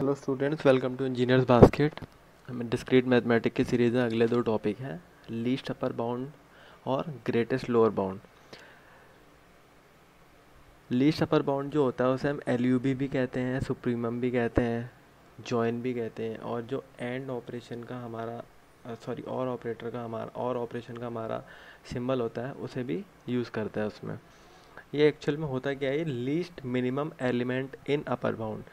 Hello students, welcome to Engineers Basket. हमें discrete mathematics की series में अगले दो टॉपिक हैं, लीस्ट अपर बाउंड और greatest lower bound. Least upper bound जो होता है उसे हम एलयूबी भी कहते हैं, सुप्रीमम भी कहते हैं, जॉइन भी कहते हैं। और जो एंड ऑपरेशन का हमारा और ऑपरेटर का हमारा और ऑपरेशन का हमारा सिंबल होता है उसे भी यूज़ करता है उसमें। ये एक्चुअल में होता क्या है, least minimum element in upper bound.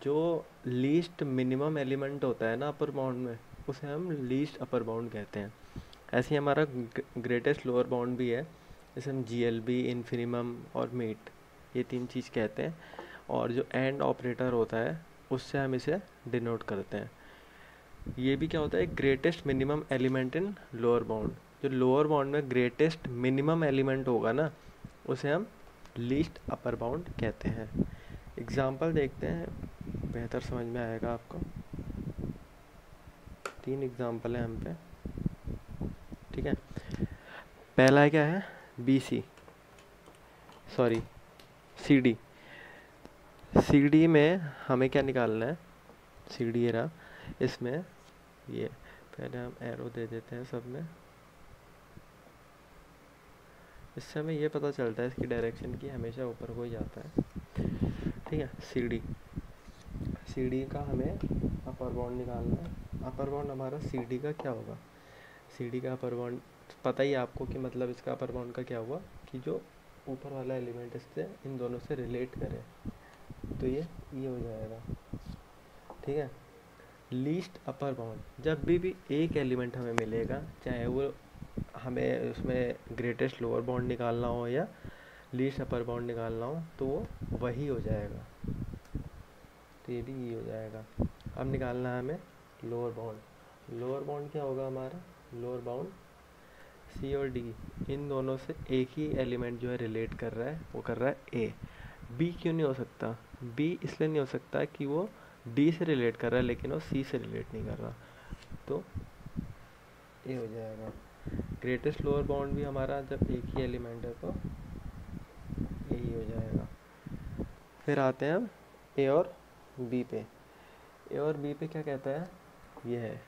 जो लीस्ट मिनिमम एलिमेंट होता है ना अपर बाउंड में, उसे हम लीस्ट अपर बाउंड कहते हैं। ऐसे ही हमारा ग्रेटेस्ट लोअर बाउंड भी है, जैसे हम जीएलबी, इन्फिनिमम और मीट, ये तीन चीज़ कहते हैं। और जो एंड ऑपरेटर होता है उससे हम इसे डिनोट करते हैं। ये भी क्या होता है, greatest minimum element in lower bound. जो लोअर बाउंड में ग्रेटेस्ट मिनिमम एलिमेंट होगा ना, उसे हम लीस्ट अपर बाउंड कहते हैं। एग्जाम्पल देखते हैं, बेहतर समझ में आएगा आपको। तीन एग्जाम्पल है हम पे, ठीक है। पहला क्या है, B C sorry C D. C D में हमें क्या निकालना है, सी डी रहा, इसमें ये पहले हम एरो दे देते हैं सब में। इससे हमें ये पता चलता है इसकी डायरेक्शन की हमेशा ऊपर को ही जाता है, ठीक है। सी डी का हमें अपर बाउंड निकालना है। अपर बाउंड हमारा सी डी का क्या होगा, सी डी का अपर बाउंड पता ही आपको कि मतलब इसका अपर बाउंड का क्या हुआ कि जो ऊपर वाला एलिमेंट इससे इन दोनों से रिलेट करे, तो ये हो जाएगा, ठीक है। लीस्ट अपर बाउंड, जब भी एक एलिमेंट हमें मिलेगा, चाहे वो हमें उसमें ग्रेटेस्ट लोअर बाउंड निकालना हो या लीस्ट अपर बाउंड निकालना हो, तो वो वही हो जाएगा, तो ये भी ये हो जाएगा। अब निकालना है हमें लोअर बाउंड। लोअर बाउंड क्या होगा हमारा, लोअर बाउंड सी और डी, इन दोनों से एक ही एलिमेंट जो है रिलेट कर रहा है, वो कर रहा है ए। बी क्यों नहीं हो सकता, बी इसलिए नहीं हो सकता कि वो डी से रिलेट कर रहा है लेकिन वो सी से रिलेट नहीं कर रहा, तो ए हो जाएगा। ग्रेटेस्ट लोअर बाउंड भी हमारा जब एक ही एलिमेंट है तो यही हो जाएगा। फिर आते हैं हम ए और बी पे। ए और बी पे क्या कहता है, ये है।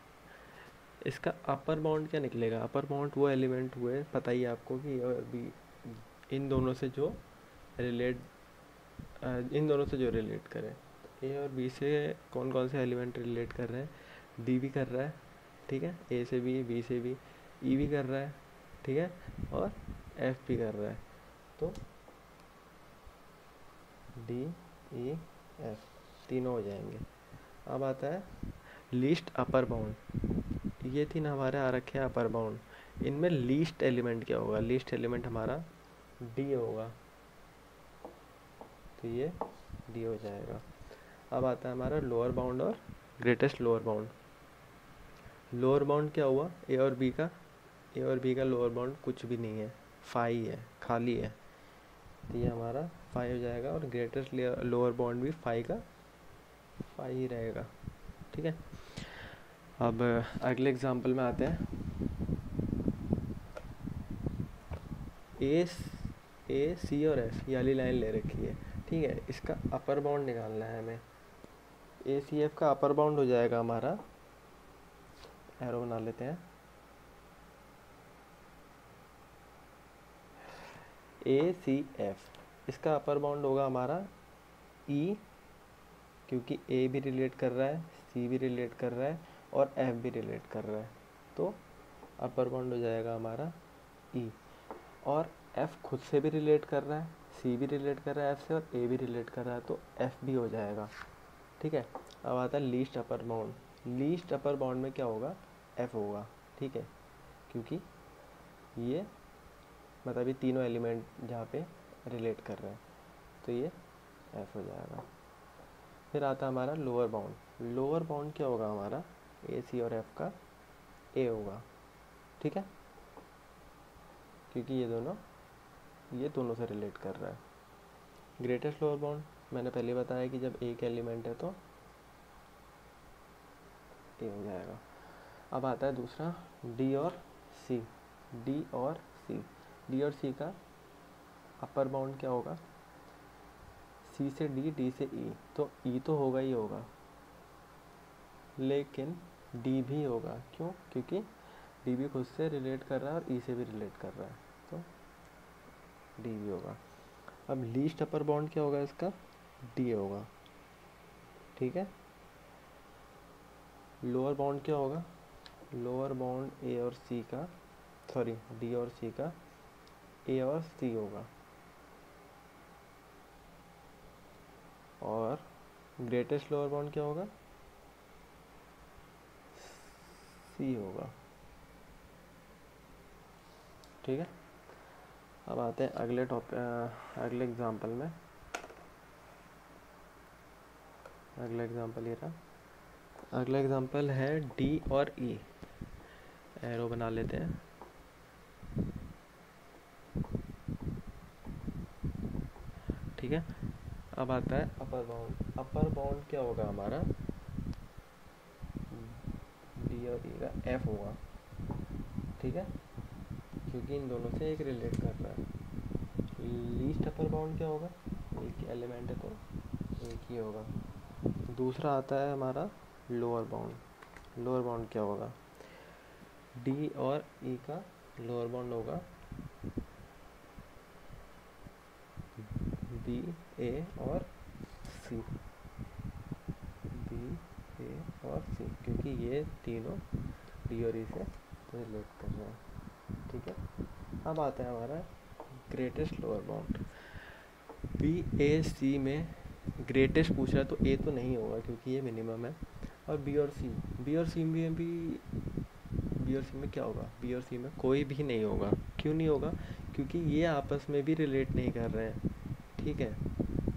इसका अपर बाउंड क्या निकलेगा, अपर बाउंड वो एलिमेंट हुए, पता ही आपको कि ए और बी इन दोनों से जो रिलेट करे। ए और बी से कौन कौन से एलिमेंट रिलेट कर रहे हैं, डी भी कर रहा है, ठीक है, ए से बी से भी, ई भी कर रहा है, ठीक है, और एफ भी कर रहा है। तो डी ई एफ तीनों हो जाएंगे। अब आता है लीस्ट अपर बाउंड। ये तीन हमारे आ रखे हैं अपर बाउंड। इनमें लीस्ट एलिमेंट क्या होगा, लीस्ट एलिमेंट हमारा डी होगा, तो ये डी हो जाएगा। अब आता है हमारा लोअर बाउंड और greatest lower bound. Lower bound क्या हुआ, ए और बी का, ए और बी का लोअर बाउंड कुछ भी नहीं है, फाई है, खाली है, तो ये हमारा फाई हो जाएगा। और ग्रेटेस्ट लोअर बाउंड भी फाई का फाई ही रहेगा, ठीक है। अब अगले एग्जांपल में आते हैं। ए सी और एफ, ये वाली लाइन ले रखी है, ठीक है। इसका अपर बाउंड निकालना है हमें। ए सी एफ का अपर बाउंड हो जाएगा हमारा, एरो बना लेते हैं, ए सी एफ। इसका अपर बाउंड होगा हमारा ई, क्योंकि ए भी रिलेट कर रहा है, सी भी रिलेट कर रहा है और एफ भी रिलेट कर रहा है, तो अपर बाउंड हो जाएगा हमारा ई। और एफ खुद से भी रिलेट कर रहा है, सी भी रिलेट कर रहा है एफ से, और ए भी रिलेट कर रहा है, तो एफ भी हो जाएगा, ठीक है। अब आता है least upper bound. Least upper bound में क्या होगा, एफ होगा, ठीक है, क्योंकि ये मतलब ये तीनों एलिमेंट जहाँ पे रिलेट कर रहे हैं, तो ये एफ हो जाएगा। फिर आता है हमारा लोअर बाउंड। लोअर बाउंड क्या होगा हमारा, ए सी और एफ का ए होगा, ठीक है, क्योंकि ये दोनों से रिलेट कर रहा है। ग्रेटेस्ट लोअर बाउंड मैंने पहले बताया कि जब एक एलिमेंट है तो ए हो जाएगा। अब आता है दूसरा डी और सी। डी और सी का अपर बाउंड क्या होगा, सी से डी, डी से ई, तो ई तो होगा ही होगा, लेकिन डी भी होगा। क्यों? क्योंकि डी भी खुद से रिलेट कर रहा है और ई से भी रिलेट कर रहा है, तो डी भी होगा। अब लीस्ट अपर बॉन्ड क्या होगा इसका? डी होगा, ठीक है। लोअर बॉन्ड क्या होगा? लोअर बॉन्ड ए और सी का, सॉरी डी और सी का ए और सी होगा। और ग्रेटेस्ट लोअर बॉन्ड क्या होगा? सी होगा, ठीक है। अब आते हैं अगले एग्जाम्पल में। अगला एग्जाम्पल ये रहा। अगला एग्जाम्पल है डी और ई। एरो बना लेते हैं। ठीक है। अब आता है अपर बाउंड। अपर बाउंड क्या होगा हमारा? डी और ई का एफ होगा, ठीक है, क्योंकि इन दोनों से एक रिलेट कर रहा है। लीस्ट अपर बाउंड क्या होगा? एक एलिमेंट है तो एक ही होगा। दूसरा आता है हमारा लोअर बाउंड। लोअर बाउंड क्या होगा? डी और ई का लोअर बाउंड होगा बी, ए और सी। बी, ए और सी, क्योंकि ये तीनों डी और ई से रिलेट कर रहे हैं, ठीक है। अब आता है हमारा ग्रेटेस्ट लोअर बाउंड। बी, ए, सी में ग्रेटेस्ट पूछ रहा है तो ए तो नहीं होगा क्योंकि ये मिनिमम है। और बी और सी में भी बी और सी में क्या होगा? बी और सी में कोई भी नहीं होगा। क्यों नहीं होगा? क्योंकि ये आपस में भी रिलेट नहीं कर रहे हैं, ठीक है,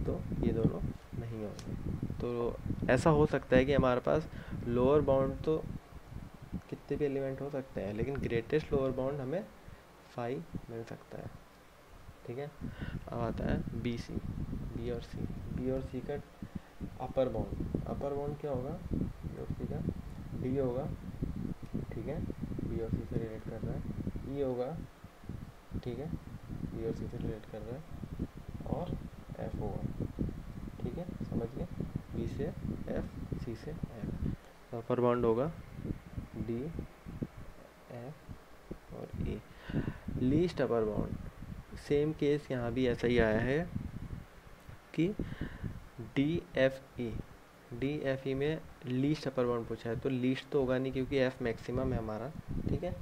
तो ये दोनों नहीं होंगे। तो ऐसा हो सकता है कि हमारे पास लोअर बाउंड तो कितने भी एलिमेंट हो सकते हैं, लेकिन ग्रेटेस्ट लोअर बाउंड हमें 5 मिल सकता है, ठीक है। अब आता है बी सी, बी और सी का अपर बाउंड। अपर बाउंड क्या होगा? बी और सी का डी होगा, ठीक है, बी और सी से रिलेट कर रहा है। ई होगा, ठीक है, बी और सी से रिलेट कर रहा है। और एफ होगा, ठीक है, समझ गए, बी से एफ, सी से एफ। अपर बाउंड होगा डी, एफ और A. Least upper bound, same case यहाँ भी ऐसा ही आया है कि डी एफ ई में लीस्ट अपर बाउंड पूछा है, तो लीस्ट तो होगा नहीं क्योंकि एफ मैक्सिमम है हमारा, ठीक है,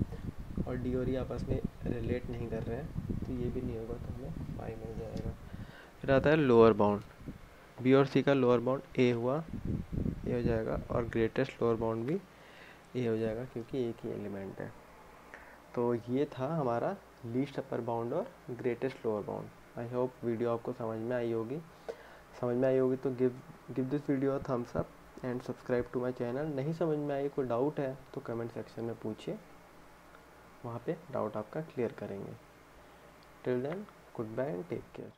और डी और ई आपस में रिलेट नहीं कर रहे हैं, तो ये भी नहीं होगा, तो हमें 5 मिल जाएगा। फिर आता है लोअर बाउंड। बी और सी का लोअर बाउंड ए हुआ, ए हो जाएगा, और ग्रेटेस्ट लोअर बाउंड भी ए हो जाएगा क्योंकि एक ही एलिमेंट है। तो ये था हमारा लीस्ट अपर बाउंड और greatest lower bound. I hope video आपको समझ में आई होगी। तो give this video a thumbs up and subscribe to my channel. नहीं समझ में आई, कोई डाउट है तो कमेंट सेक्शन में पूछिए, वहाँ पे डाउट आपका क्लियर करेंगे। Till then, good bye and take care.